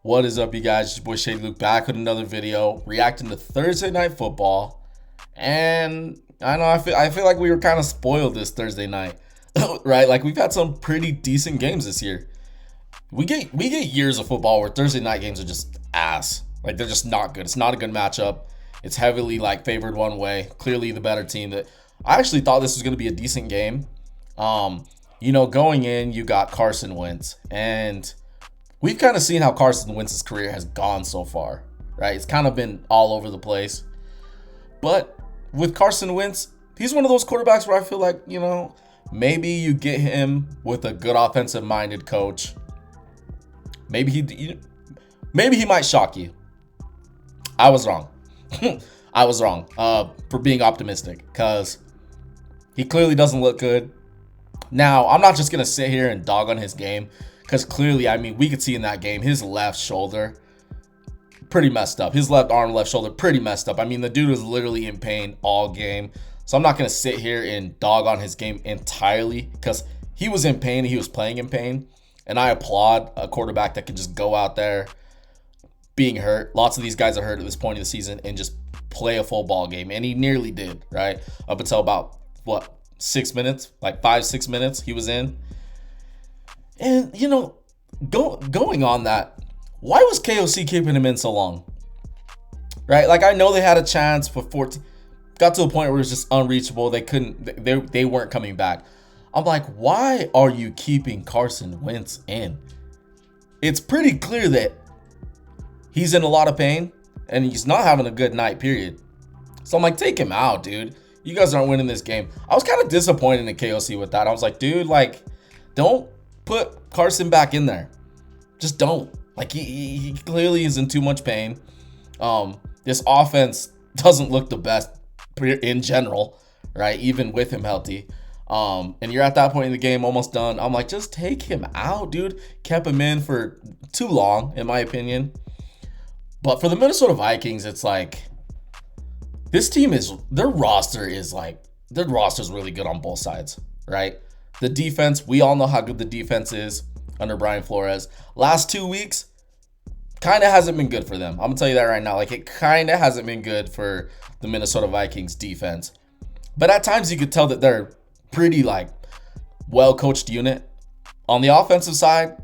What is up, you guys? It's your boy Shaydyluke back with another video reacting to Thursday Night Football. And I know I feel like we were kind of spoiled this Thursday night, right? Like we've had some pretty decent games this year. We get years of football where Thursday night games are just ass. Like they're just not good. It's not a good matchup. It's heavily like favored one way. Clearly the better team. That I actually thought this was going to be a decent game. Going in, you got Carson Wentz, and we've kind of seen how Carson Wentz's career has gone so far, right? It's kind of been all over the place. But with Carson Wentz, he's one of those quarterbacks where I feel like, maybe you get him with a good offensive-minded coach. Maybe he might shock you. I was wrong. I was wrong for being optimistic because he clearly doesn't look good. Now, I'm not just going to sit here and dog on his game because clearly, we could see in that game his left shoulder pretty messed up. His left arm, left shoulder pretty messed up. The dude was literally in pain all game. So I'm not going to sit here and dog on his game entirely because he was in pain and he was playing in pain. And I applaud a quarterback that can just go out there being hurt. Lots of these guys are hurt at this point of the season and just play a full ball game. And he nearly did, right? Up until about, 6 minutes? Like 5-6 minutes he was in. And, going on that, why was KOC keeping him in so long? Right? Like, I know they had a chance for 14. Got to a point where it was just unreachable. They weren't coming back. I'm like, why are you keeping Carson Wentz in? It's pretty clear that he's in a lot of pain and he's not having a good night, period. So I'm like, take him out, dude. You guys aren't winning this game. I was kind of disappointed in KOC with that. I was like, dude, don't put Carson back in there. Just don't. He clearly is in too much pain. This offense doesn't look the best in general, right? Even with him healthy. And you're at that point in the game, almost done. I'm like, just take him out, dude. Kept him in for too long, in my opinion. But for the Minnesota Vikings, it's like, this team their roster is really good on both sides, right? The defense, we all know how good the defense is under Brian Flores. Last 2 weeks, kind of hasn't been good for them. I'm going to tell you that right now. It kind of hasn't been good for the Minnesota Vikings defense. But at times you could tell that they're pretty well-coached unit. On the offensive side,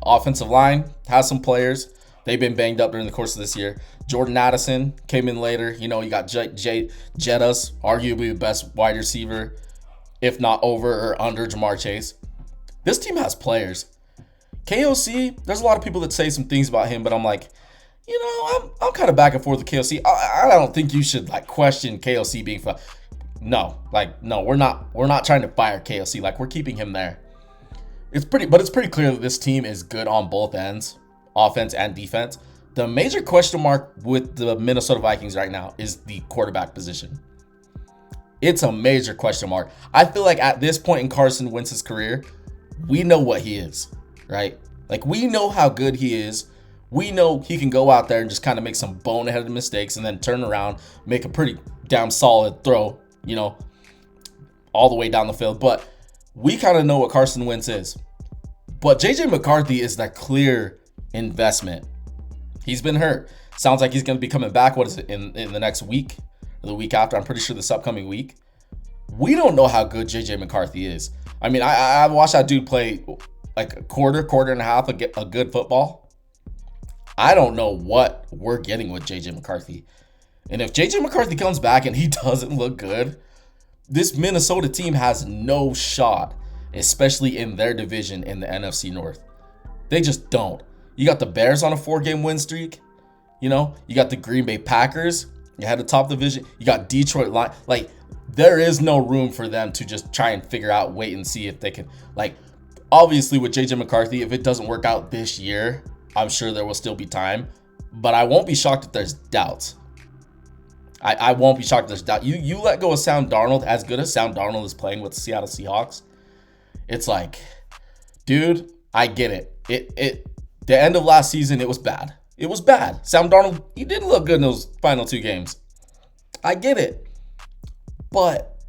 offensive line has some players. They've been banged up during the course of this year. Jordan Addison came in later. You got Jettas, arguably the best wide receiver, if not over or under Jamar Chase. This team has players. KOC, there's a lot of people that say some things about him, but I'm like, I'm kind of back and forth with KOC. I don't think you should question KOC being fun. No, we're not trying to fire KOC. We're keeping him there. It's pretty clear that this team is good on both ends, offense and defense. The major question mark with the Minnesota Vikings right now is the quarterback position. It's a major question mark. I feel like at this point in Carson Wentz's career, we know what he is, right? We know how good he is. We know he can go out there and just kind of make some boneheaded mistakes and then turn around, make a pretty damn solid throw, all the way down the field. But we kind of know what Carson Wentz is. But J.J. McCarthy is that clear investment. He's been hurt. Sounds like he's going to be coming back. What is it, in the next week or the week after? I'm pretty sure this upcoming week. We don't know how good J.J. McCarthy is. I watched that dude play a quarter and a half a good football. I don't know what we're getting with J.J. McCarthy. And if J.J. McCarthy comes back and he doesn't look good, this Minnesota team has no shot, especially in their division in the NFC North. They just don't. You got the Bears on a 4-game win streak. You got the Green Bay Packers. You had the top division. You got Detroit line. There is no room for them to just try and wait and see if they can. Obviously with JJ McCarthy, if it doesn't work out this year, I'm sure there will still be time. But I won't be shocked if there's doubts. I won't be shocked if there's doubt. You let go of Sam Darnold, as good as Sam Darnold is playing with the Seattle Seahawks. It's dude, I get it. The end of last season, it was bad. It was bad. Sam Darnold, he didn't look good in those final 2 games. I get it. But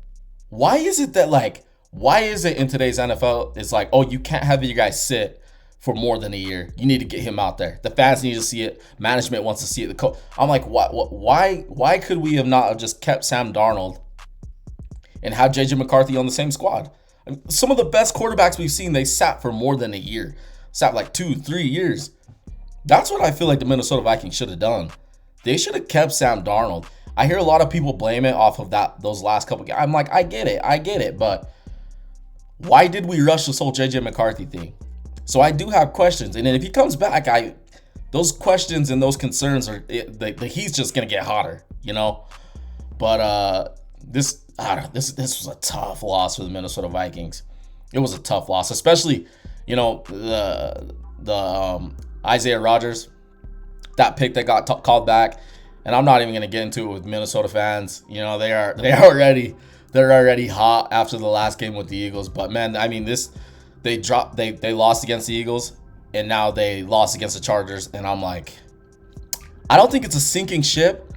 why is it in today's NFL, it's you can't have your guys sit for more than a year. You need to get him out there. The fans need to see it. Management wants to see it. I'm like, why could we have not just kept Sam Darnold and have JJ McCarthy on the same squad? I mean, some of the best quarterbacks we've seen, they sat for more than a year. Sat like 2-3 years. That's what I feel like the Minnesota Vikings should have done. They should have kept Sam Darnold. I hear a lot of people blame it off of those last couple games. I'm like, I get it, but why did we rush this whole JJ McCarthy thing? So I do have questions, and then if he comes back, those questions and those concerns he's just gonna get hotter, you know. But this was a tough loss for the Minnesota Vikings. It was a tough loss, especially, you know, the Isaiah Rodgers, that pick that got called back. And I'm not even gonna get into it with Minnesota fans. You know, they're already hot after the last game with the Eagles. But man, I mean, they lost against the Eagles, and now they lost against the Chargers. And I'm like, I don't think it's a sinking ship,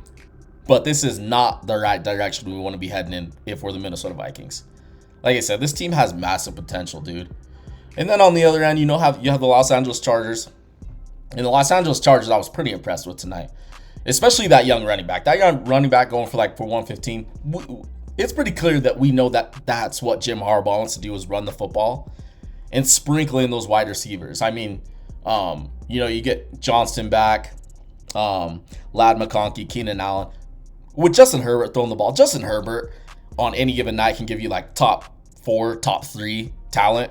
but this is not the right direction we want to be heading in if we're the Minnesota Vikings. Like I said, this team has massive potential, dude. And then on the other end, you have the Los Angeles Chargers. And the Los Angeles Chargers, I was pretty impressed with tonight. Especially that young running back. That young running back going for 115. It's pretty clear that we know that's what Jim Harbaugh wants to do, is run the football and sprinkle in those wide receivers. I mean, you get Johnston back, Lad McConkey, Keenan Allen. With Justin Herbert throwing the ball, Justin Herbert on any given night can give you top 4, top 3 talent.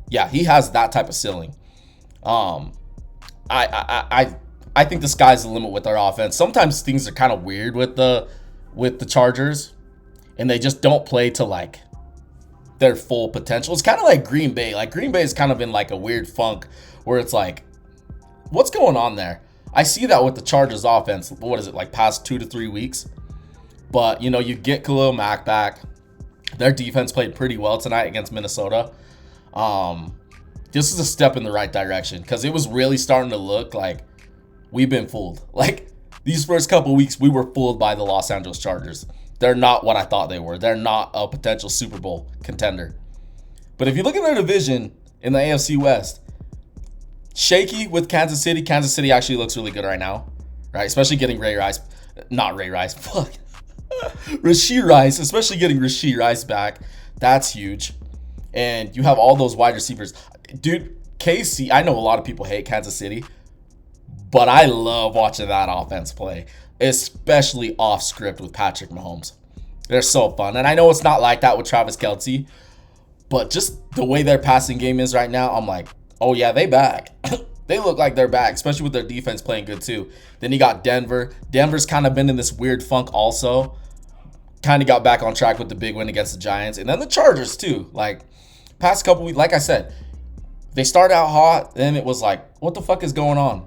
Yeah, he has that type of ceiling. I think the sky's the limit with their offense. Sometimes things are kind of weird with the Chargers, and they just don't play to their full potential. It's kind of like Green Bay. Green Bay is kind of in a weird funk where it's what's going on there? I see that with the Chargers offense. What is it, past 2 to 3 weeks? But you get Khalil Mack back. Their defense played pretty well tonight against Minnesota. This is a step in the right direction, because it was really starting to look like we've been fooled. These first couple weeks, we were fooled by the Los Angeles Chargers. They're not what I thought they were. They're not a potential Super Bowl contender. But if you look at their division in the AFC West, shaky with Kansas City. Kansas City actually looks really good right now, right? Especially getting Rashee Rice, especially getting Rashee Rice back. That's huge. And you have all those wide receivers. Dude, KC, I know a lot of people hate Kansas City, but I love watching that offense play, especially off script with Patrick Mahomes. They're so fun. And I know it's not like that with Travis Kelce, but just the way their passing game is right now, I'm like, oh yeah, they back. They look like they're back, especially with their defense playing good too. Then you got Denver. Denver's kind of been in this weird funk also. Kind of got back on track with the big win against the Giants. And then the Chargers too. Past couple weeks, like I said, they started out hot, then it was what the fuck is going on?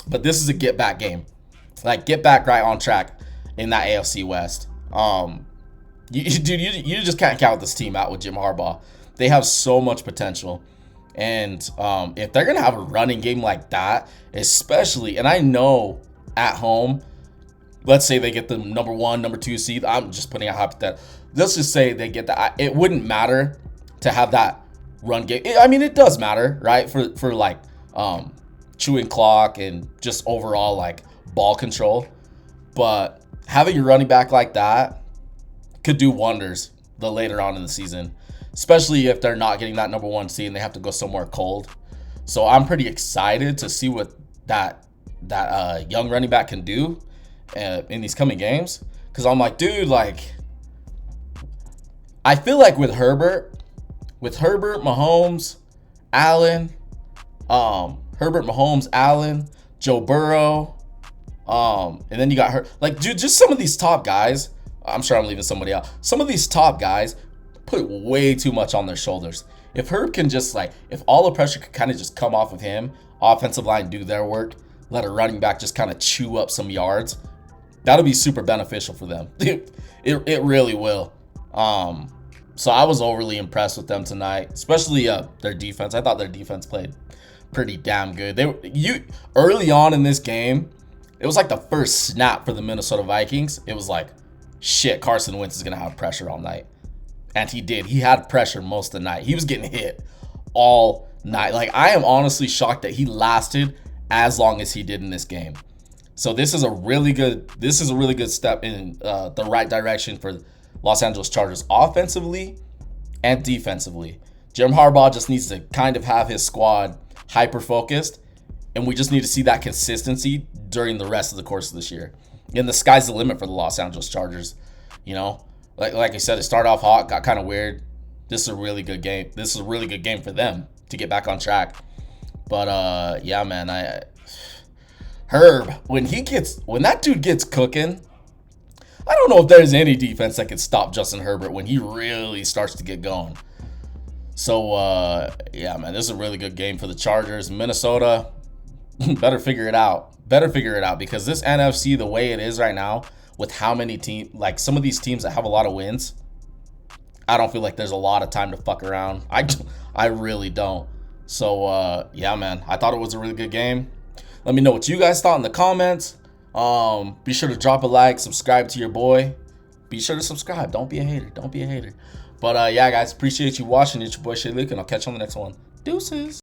But this is a get back game. Get back right on track in that AFC West. You just can't count this team out with Jim Harbaugh. They have so much potential. And if they're going to have a running game like that, especially, and I know at home, let's say they get the number 1, number 2 seed. I'm just putting a hypothetical. Let's just say they get that. It wouldn't matter to have that run game. I mean, it does matter, right? For chewing clock and just overall ball control. But having a running back like that could do wonders later on in the season, especially if they're not getting that number 1 seed and they have to go somewhere cold. So I'm pretty excited to see what that young running back can do in these coming games. Because I'm like, dude, I feel like with Herbert, Mahomes, Allen, Joe Burrow, and then you got her. Dude, just some of these top guys. I'm sure I'm leaving somebody out. Some of these top guys put way too much on their shoulders. If Herb can just if all the pressure could kind of just come off of him, offensive line do their work, let a running back just kind of chew up some yards, that'll be super beneficial for them. It really will. So I was overly impressed with them tonight, especially their defense. I thought their defense played pretty damn good. Early on in this game, it was the first snap for the Minnesota Vikings. It was shit, Carson Wentz is going to have pressure all night. And he did. He had pressure most of the night. He was getting hit all night. Like, I am honestly shocked that he lasted as long as he did in this game. So this is a really good step in the right direction for Los Angeles Chargers offensively and defensively. Jim Harbaugh just needs to kind of have his squad hyper focused, and we just need to see that consistency during the rest of the course of this year. And the sky's the limit for the Los Angeles Chargers. You know, like I said, it started off hot, got kind of weird. This is a really good game. This is a really good game for them to get back on track. But yeah, man, Herb, when that dude gets cooking, I don't know if there's any defense that can stop Justin Herbert when he really starts to get going. So yeah, man, this is a really good game for the Chargers. Minnesota, better figure it out. Because this NFC, the way it is right now, with how many teams, like some of these teams that have a lot of wins, I don't feel like there's a lot of time to fuck around. I really don't. So yeah, man, I thought it was a really good game. Let me know what you guys thought in the comments. Be sure to drop a like, subscribe to your boy. Be sure to subscribe. Don't be a hater. But yeah, guys, appreciate you watching. It's your boy Shaydyluke, and I'll catch you on the next one. Deuces.